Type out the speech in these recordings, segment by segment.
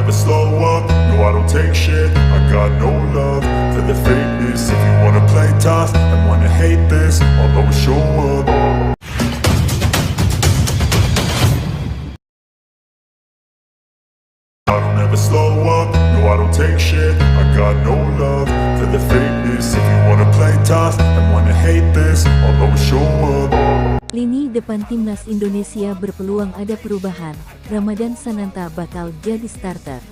never slow up, no I don't take shit. I got no love for the fakeness. If you wanna play tough and wanna hate this, I'll always show up. I don't ever slow up, no I don't take shit. I got no love for the fakeness. If you wanna play tough and wanna hate this, I'll always show up. Lini depan timnas Indonesia berpeluang ada perubahan, Ramadan Sananta bakal jadi starter.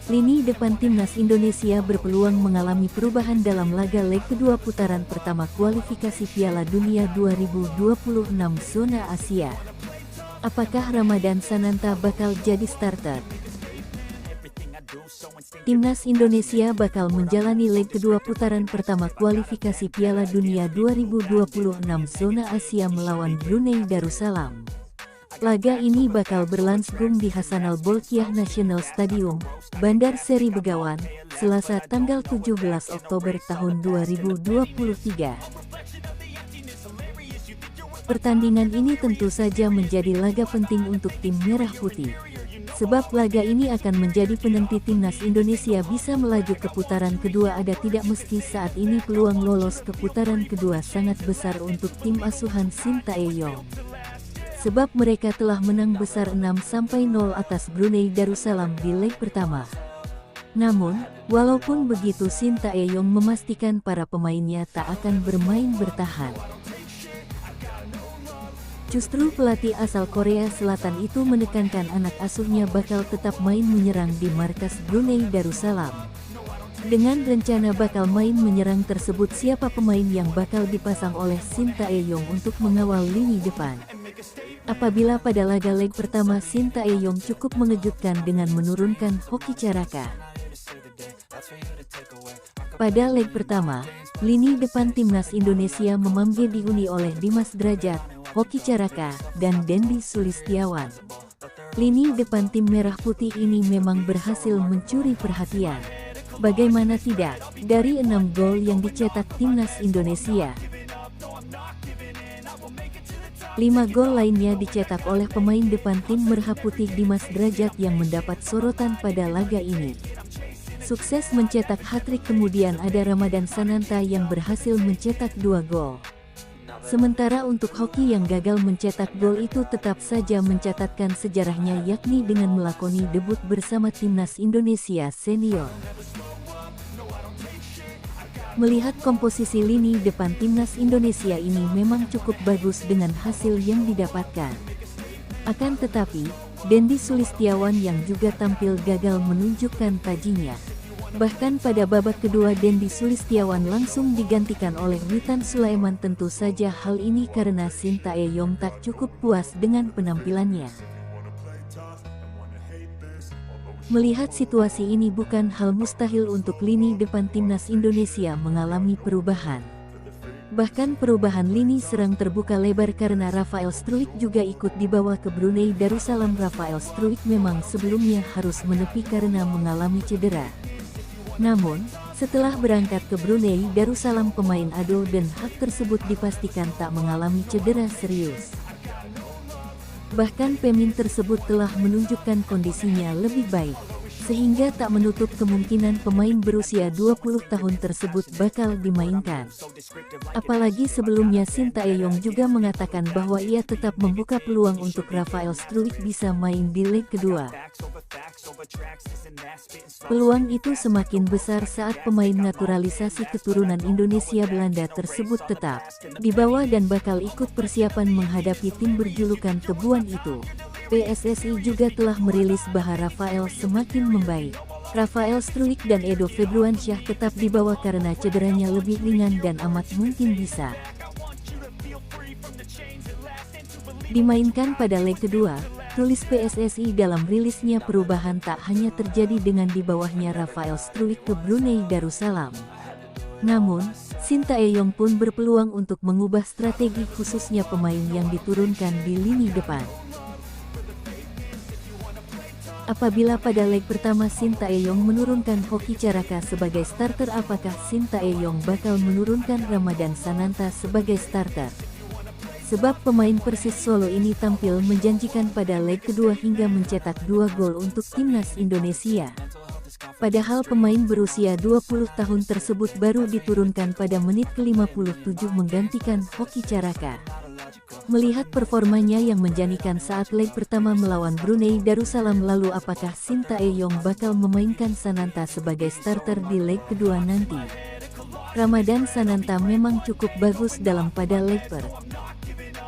Lini depan timnas Indonesia berpeluang mengalami perubahan dalam laga leg kedua putaran pertama kualifikasi Piala Dunia 2026 zona Asia. Apakah Ramadan Sananta bakal jadi starter? Timnas Indonesia bakal menjalani leg kedua putaran pertama kualifikasi Piala Dunia 2026 zona Asia melawan Brunei Darussalam. Laga ini bakal berlangsung di Hasanal Bolkiah National Stadium, Bandar Seri Begawan, Selasa tanggal 17 Oktober tahun 2023. Pertandingan ini tentu saja menjadi laga penting untuk tim Merah Putih. Sebab laga ini akan menjadi penentu timnas Indonesia bisa melaju ke putaran kedua. Ada tidak meski saat ini peluang lolos ke putaran kedua sangat besar untuk tim asuhan Sintayong. Sebab mereka telah menang besar 6-0 atas Brunei Darussalam di leg pertama. Namun, walaupun begitu Sintayong memastikan para pemainnya tak akan bermain bertahan. Justru pelatih asal Korea Selatan itu menekankan anak asuhnya bakal tetap main menyerang di markas Brunei Darussalam. Dengan rencana bakal main menyerang tersebut, siapa pemain yang bakal dipasang oleh Sintayong untuk mengawal lini depan? Apabila pada laga leg pertama Sintayong cukup mengejutkan dengan menurunkan Hoki Caraka. Pada leg pertama, lini depan timnas Indonesia memanggil dihuni oleh Dimas Drajat, Hoki Caraka, dan Dendi Sulistiawan. Lini depan tim Merah Putih ini memang berhasil mencuri perhatian. Bagaimana tidak, dari 6 gol yang dicetak timnas Indonesia, 5 gol lainnya dicetak oleh pemain depan tim Merah Putih Dimas Drajat yang mendapat sorotan pada laga ini. Sukses mencetak hat-trick. Kemudian ada Ramadan Sananta yang berhasil mencetak 2 gol. Sementara untuk Hoki yang gagal mencetak gol itu tetap saja mencatatkan sejarahnya, yakni dengan melakoni debut bersama timnas Indonesia senior. Melihat komposisi lini depan timnas Indonesia ini memang cukup bagus dengan hasil yang didapatkan. Akan tetapi, Dendi Sulistiawan yang juga tampil gagal menunjukkan tajinya. Bahkan pada babak kedua Dendi Sulistiawan langsung digantikan oleh Witan Sulaiman. Tentu saja hal ini karena Sintayong tak cukup puas dengan penampilannya. Melihat situasi ini bukan hal mustahil untuk lini depan timnas Indonesia mengalami perubahan. Bahkan perubahan lini serang terbuka lebar karena Rafael Struijk juga ikut dibawa ke Brunei Darussalam. Rafael Struijk memang sebelumnya harus menepi karena mengalami cedera. Namun, setelah berangkat ke Brunei Darussalam, pemain Ado Den Haag tersebut dipastikan tak mengalami cedera serius. Bahkan pemain tersebut telah menunjukkan kondisinya lebih baik, sehingga tak menutup kemungkinan pemain berusia 20 tahun tersebut bakal dimainkan. Apalagi sebelumnya Sintayong juga mengatakan bahwa ia tetap membuka peluang untuk Rafael Struijk bisa main di leg kedua. Peluang itu semakin besar saat pemain naturalisasi keturunan Indonesia Belanda tersebut tetap dibawa dan bakal ikut persiapan menghadapi tim berjulukan Kebun itu. PSSI juga telah merilis bahwa Rafael semakin membaik. Rafael Struijk dan Edo Febriansyah tetap dibawa karena cederanya lebih ringan dan amat mungkin bisa dimainkan pada leg kedua. Tulis PSSI dalam rilisnya. Perubahan tak hanya terjadi dengan dibawahnya Rafael Struijk ke Brunei Darussalam. Namun, Sintayong pun berpeluang untuk mengubah strategi khususnya pemain yang diturunkan di lini depan. Apabila pada leg pertama Sintayong menurunkan Hoki Caraka sebagai starter, apakah Sintayong bakal menurunkan Ramadan Sananta sebagai starter? Sebab pemain Persis Solo ini tampil menjanjikan pada leg kedua hingga mencetak 2 gol untuk timnas Indonesia. Padahal pemain berusia 20 tahun tersebut baru diturunkan pada menit ke-57 menggantikan Hoki Caraka. Melihat performanya yang menjanjikan saat leg pertama melawan Brunei Darussalam lalu apakah Sintayong bakal memainkan Sananta sebagai starter di leg kedua nanti? Ramadan Sananta memang cukup bagus pada leg pertama.